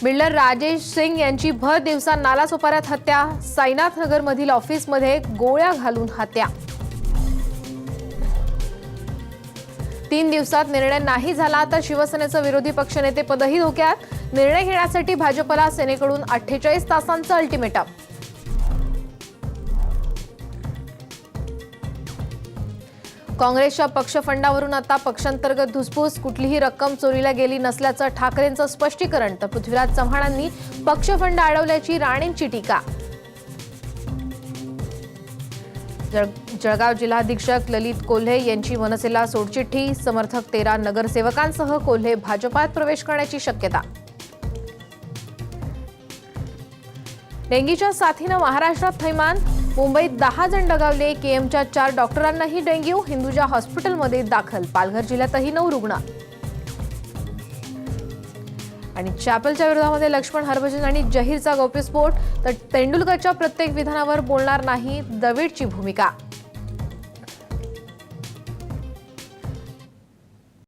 Builder Rajesh Singh यांची भर दिवसा नालासोपाऱ्यात हत्या। साईनाथ नगर मधील ऑफिसमध्ये गोळ्या घालून हत्या। 3 दिवसात निर्णय नाही झाला तर शिवसेनेचे विरोधी पक्षनेते पदही धोक्यात। निर्णय घेण्यासाठी भाजपला सेनेकडून 48 तासांचं अल्टिमेटम। काँग्रेसच्या पक्ष फंडावरून आता पक्षांतर्गत धुसफूस, कुठलीही रक्कम चोरीला गेली नसल्याचं ठाकरेंचं स्पष्टीकरण। तर पृथ्वीराज चव्हाणांनी पक्ष फंड अडवल्याची राणेंची टीका। जळगाव जिल्हाधीक्षक ललित कोल्हे यांची मनसेला सोडचिठ्ठी। समर्थक 13 नगरसेवकांसह कोल्हे भाजपात प्रवेश करण्याची शक्यता। डेंगीच्या साथीनं महाराष्ट्रात थैमान। मुंबईत 10 जण दगावले। केएमच्या 4 डॉक्टरांनाही डेंग्यू। हिंदुजा हॉस्पिटलमध्ये दाखल। पालघर जिल्ह्यातही 9 रुग्ण। आणि चॅपलच्या विरोधामध्ये लक्ष्मण हरभजन आणि जहीरचा गौप्यस्फोट। तर तेंडुलकरच्या प्रत्येक विधानावर बोलणार नाही, द्रविडची भूमिका।